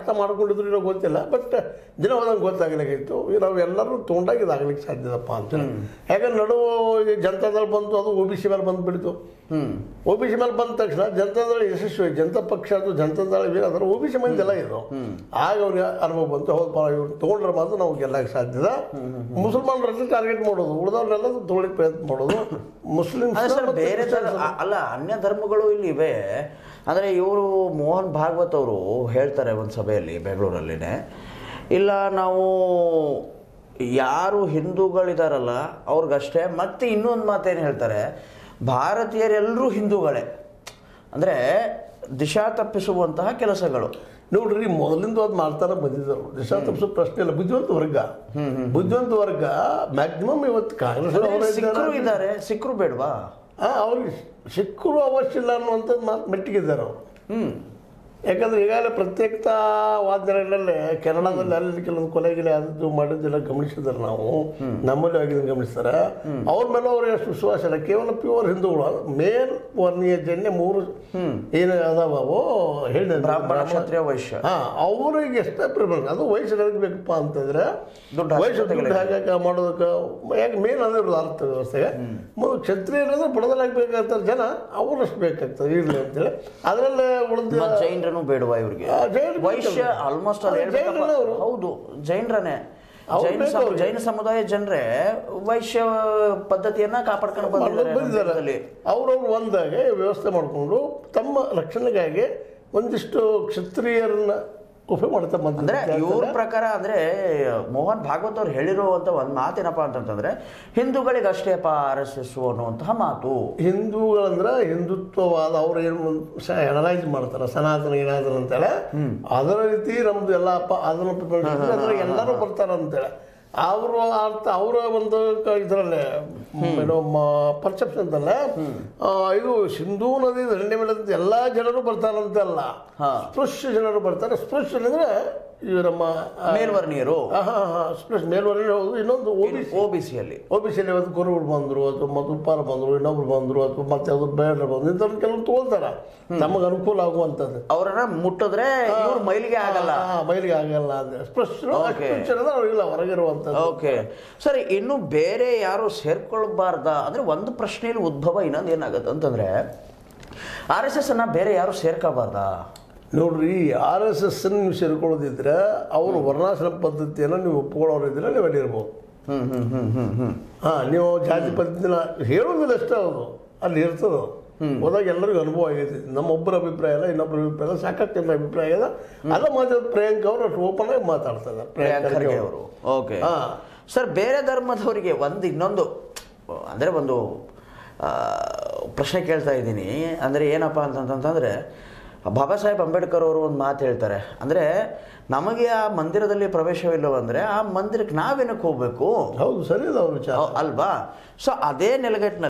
ಅರ್ಥ ಮಾಡ್ಕೊಂಡಿದ್ರು ಏನೋ ಗೊತ್ತಿಲ್ಲ. ಬಟ್ ದಿನ ಹೋದಂಗೆ ಗೊತ್ತಾಗಲಿಕ್ಕಿತ್ತು. ನಾವು ಎಲ್ಲರೂ ತೊಗೊಂಡಾಗ ಇದಾಗಲಿಕ್ಕೆ ಸಾಧ್ಯದಪ್ಪ ಅಂತ. ಯಾಕಂದ್ರೆ ನಡುವು ಜನತಾದಳ ಬಂತು, ಅದು ಒ ಬಿ ಸಿ ಮೇಲೆ ಬಂದುಬಿಡ್ತು. ಒ ಬಿ ಸಿ ಮೇಲೆ ಬಂದ ತಕ್ಷಣ ಜನತಾದಳ ಯಶಸ್ವಿ, ಜನತಾ ಪಕ್ಷ ಅದು ಜನತಾದಳ ಅದರ ಒ ಬಿ ಸಿ ಮಂದಿ ಎಲ್ಲ ಇದು. ಆಗ ಅವ್ರಿಗೆ ಅನುಭವ ಬಂತು, ಹೌದಪ್ಪ ಇವ್ರು ತೊಗೊಂಡ್ರೆ ಮಾತ್ರ ನಾವು ಗೆಲ್ಲಕ್ಕೆ ಸಾಧ್ಯದ. ಮುಸಲ್ಮಾನರನ್ನ ಟಾರ್ಗೆಟ್ ಮಾಡೋದು, ಉಳಿದವ್ರನ್ನೆಲ್ಲ ತೊಗೊಳಿಕ್ಕೆ ಪ್ರಯತ್ನ ಮಾಡೋದು. ಮುಸ್ಲಿಮ್ಸ್ ಬೇರೆ ಅಲ್ಲ, ಅನ್ಯ ಧರ್ಮಗಳು ಇಲ್ಲಿ ಇವೆ. ಅಂದರೆ ಇವರು ಮೋಹನ್ ಭಾಗವತ್ ಅವರು ಹೇಳ್ತಾರೆ ಒಂದು ಸಭೆಯಲ್ಲಿ ಬೆಂಗಳೂರಲ್ಲಿನೇ, ಇಲ್ಲ ನಾವು ಯಾರು ಹಿಂದೂಗಳಿದಾರಲ್ಲ ಅವ್ರಿಗಷ್ಟೇ. ಮತ್ತೆ ಇನ್ನೊಂದು ಮಾತೇನು ಹೇಳ್ತಾರೆ, ಭಾರತೀಯರೆಲ್ಲರೂ ಹಿಂದೂಗಳೇ, ಅಂದರೆ ದಿಶಾ ತಪ್ಪಿಸುವಂತಹ ಕೆಲಸಗಳು. ನೋಡ್ರಿ, ಮೊದಲಿಂದ ಅದು ಮಾಡ್ತಾನೆ ಬಂದಿದ್ದರು. ದಿಶಾ ತಪ್ಪಿಸೋ ಪ್ರಶ್ನೆ ಇಲ್ಲ. ಬುದ್ಧಿವಂತ ವರ್ಗ ಮ್ಯಾಕ್ಸಿಮಮ್ ಇವತ್ತು ಕಾಂಗ್ರೆಸ್ ಇದ್ದಾರೆ. ಸಿಖ್ರು ಬೇಡವಾ? ಅವ್ರಿಗೆ ಸಿಕ್ಕರು ಅವಶ್ಯ ಇಲ್ಲ ಅನ್ನುವಂಥದ್ದು ಮಾತು ಮೆಟ್ಟಿಗಿದ್ದಾರೆ ಅವರು. ಯಾಕಂದ್ರೆ ಈಗಾಗಲೇ ಪ್ರತ್ಯೇಕತಾವಾದಗಳಲ್ಲೇ ಕೆನಡಾದಲ್ಲಿ ಅಲ್ಲಿ ಕೆಲವೊಂದು ಕೊಲೆಗಿಲೆ ಆದದ್ದು ಮಾಡಿದ್ದೆಲ್ಲ ಗಮನಿಸಿದ್ದಾರೆ. ನಾವು ನಮ್ಮಲ್ಲಿ ಆಗಿದ್ದನ್ನು ಗಮನಿಸ್ತಾರೆ. ಅವ್ರ ಮೇಲೆ ಅವ್ರಿಗೆ ಎಷ್ಟು ವಿಶ್ವಾಸ ಇಲ್ಲ. ಕೇವಲ ಪ್ಯೂರ್ ಹಿಂದೂಗಳು, ಮೇಲ್ ವರ್ಣೀಯ ಜನ್ಯ 3 ಏನು ಅದಾವೋ ಹೇಳಿ, ಬ್ರಾಹ್ಮಣ, ಕ್ಷತ್ರಿಯ, ವೈಶ್ಯ. ಅವ್ರಿಗೆ ಎಷ್ಟೇ ಪ್ರಿಫರೆನ್ಸ್. ಅದು ವಯಸ್ಸು ಎದಕ್ಕೆ ಬೇಕಪ್ಪ ಅಂತಂದ್ರೆ ವಯಸ್ಸು ದುಡ್ಡು ಹಾಕಕ್ಕೆ ಮಾಡೋದಕ್ಕೆ. ಯಾಕೆ ಮೇನ್ ಅದೇ ಅರ್ಥ ವ್ಯವಸ್ಥೆಗೆ ಕ್ಷತ್ರಿಯರಾದ್ರೆ ಬಡದಲಾಗಬೇಕಾಗ್ತಾರೆ ಜನ, ಅವರಷ್ಟು ಬೇಕಾಗ್ತದೆ ಇರಲಿ ಅಂತೇಳಿ. ಅದರಲ್ಲೇ ಉಳಿದ ಜೈನರನ್ನು ಬೇಡವಾ ಇವ್ರಿಗೆ? ವೈಶ್ಯ ಆಲ್ಮೋಸ್ಟ್ ಹೌದು, ಜೈನರನೇ. ಜೈನ ಸಮುದಾಯ ಜನರೇ ವೈಶ್ಯ ಪದ್ಧತಿಯನ್ನ ಕಾಪಾಡ್ಕೊಂಡು ಬಂದಿದ್ದಾರೆ. ಅವ್ರವ್ರು ಒಂದಾಗೆ ವ್ಯವಸ್ಥೆ ಮಾಡಿಕೊಂಡು ತಮ್ಮ ರಕ್ಷಣೆಗಾಗಿ ಒಂದಿಷ್ಟು ಕ್ಷತ್ರಿಯರನ್ನ ಉಪಯೋಗ ಮಾಡ್ತಾ ಬಂದ. ಅಂದ್ರೆ ಇವ್ರ ಪ್ರಕಾರ ಅಂದ್ರೆ ಮೋಹನ್ ಭಾಗವತ್ ಅವ್ರು ಹೇಳಿರುವಂತ ಒಂದು ಮಾತೇನಪ್ಪ ಅಂತಂದ್ರೆ, ಹಿಂದೂಗಳಿಗಷ್ಟೇಪ RSS ಅನ್ನುವಂತಹ ಮಾತು. ಹಿಂದೂಗಳಂದ್ರೆ ಹಿಂದುತ್ವವಾದ ಅವ್ರು ಏನು ಅನಲೈಸ್ ಮಾಡ್ತಾರೆ, ಸನಾತನ ಏನಾದ್ರು ಅಂತೇಳಿ ಅದರ ರೀತಿ ನಮ್ದು ಎಲ್ಲ ಅದನ್ನ ಎಲ್ಲರೂ ಬರ್ತಾರ ಅಂತೇಳಿ ಅವರು ಅರ್ಥ. ಅವರ ಒಂದು ಇದರಲ್ಲೇ ಏನೋ ಪರ್ಸೆಪ್ಷನ್ ಅಂತಲ್ಲ, ಇದು ಸಿಂಧೂ ನದಿ ದಂಡೆ ಮೇಲೆ ಎಲ್ಲ ಜನರು ಬರ್ತಾರಂತಲ್ಲ, ಸ್ಪೃಶ್ಯ ಜನರು ಬರ್ತಾರೆ. ಸ್ಪೃಶ್ಯ ಅಂದ್ರೆ ಇವು ನಮ್ಮ ಮೇಲ್ವರ್ಣೀಯರು. ಮೇಲ್ವರ್ಣೀಯರು ಹೌದು. ಇನ್ನೊಂದು OBCಯಲ್ಲಿ ಒಂದು ಕುರುಗಳು ಬಂದರು, ಅಥವಾ ಉಪ್ಪಾರ ಬಂದರು, ಇನ್ನೊಬ್ರು ಬಂದರು, ಅಥವಾ ಮತ್ತೆ ಅದು ಬೇಡ ಬಂದ್ರು, ಇಂಥವ್ರು ಕೆಲವು ತಗೊಳ್ತಾರ ನಮಗೆ ಅನುಕೂಲ ಆಗುವಂಥದ್ದು. ಅವ್ರನ್ನ ಮುಟ್ಟಿದ್ರೆ ಮೈಲಿಗೆ ಆಗಲ್ಲ ಅಂದ್ರೆ ಸ್ಪೃಶ್ಯ ಹೊರಗಿರುವಂಥದ್ದು. ಓಕೆ ಸರಿ. ಇನ್ನು ಬೇರೆ ಯಾರು ಸೇರ್ಕೊಳ್ಬಾರ್ದ ಅಂದ್ರೆ ಒಂದು ಪ್ರಶ್ನೆಯಲ್ಲಿ ಉದ್ಭವ ಇನ್ನೊಂದು ಏನಾಗುತ್ತೆ ಅಂತಂದ್ರೆ, RSS ಅನ್ನ ಬೇರೆ ಯಾರು ಸೇರ್ಕೊಳ್ಬಾರ್ದಾ? ನೋಡ್ರಿ, RSS ನೀವು ಸೇರ್ಕೊಳ್ಳೋದಿದ್ರೆ ಅವರು ವರ್ಣಾಶ್ರಮ ಪದ್ಧತಿಯನ್ನು ನೀವು ಒಪ್ಕೊಳ್ಳೋರಿದ್ರೆ ನೀವು ಅಲ್ಲಿರ್ಬೋದು. ನೀವು ಜಾತಿ ಪದ್ಧತಿನ ಹೇಳೋದಿಲ್ಲ ಅಷ್ಟೇ, ಅವರು ಅಲ್ಲಿ ಇರ್ತದೆ. ಹೋದಾಗ ಎಲ್ಲರಿಗೂ ಅನುಭವ ಆಗೈತಿ. ನಮ್ಮೊಬ್ಬರ ಅಭಿಪ್ರಾಯ ಇಲ್ಲ, ಇನ್ನೊಬ್ಬರ ಅಭಿಪ್ರಾಯ ಇಲ್ಲ, ಸಾಕಷ್ಟು ಜನ ಅಭಿಪ್ರಾಯ ಇದೆ. ಅದ ಮಾತಾಡೋದು ಪ್ರಿಯಾಂಕ ಅವರು ಅಷ್ಟು ಓಪನ್ ಆಗಿ ಮಾತಾಡ್ತಾರೆ. ಪ್ರಿಯಾಂಕ ಅವರು ಓಕೆ ಸರ್. ಬೇರೆ ಧರ್ಮದವರಿಗೆ ಇನ್ನೊಂದು ಅಂದರೆ ಒಂದು ಪ್ರಶ್ನೆ ಕೇಳ್ತಾ ಇದ್ದೀನಿ. ಅಂದರೆ ಏನಪ್ಪ ಅಂತಂತಂದರೆ, ಬಾಬಾ ಸಾಹೇಬ್ ಅಂಬೇಡ್ಕರ್ ಅವರು ಒಂದು ಮಾತು ಹೇಳ್ತಾರೆ. ಅಂದರೆ ನಮಗೆ ಆ ಮಂದಿರದಲ್ಲಿ ಪ್ರವೇಶವಿಲ್ಲವಂದರೆ ಆ ಮಂದಿರಕ್ಕೆ ನಾವೇನಕ್ಕೆ ಹೋಗ್ಬೇಕು? ಹೌದು, ಸರಿ, ವಿಚಾರ ಅಲ್ವಾ? ಸೊ ಅದೇ ನೆಲೆಗಟ್ಟಿನಲ್ಲಿ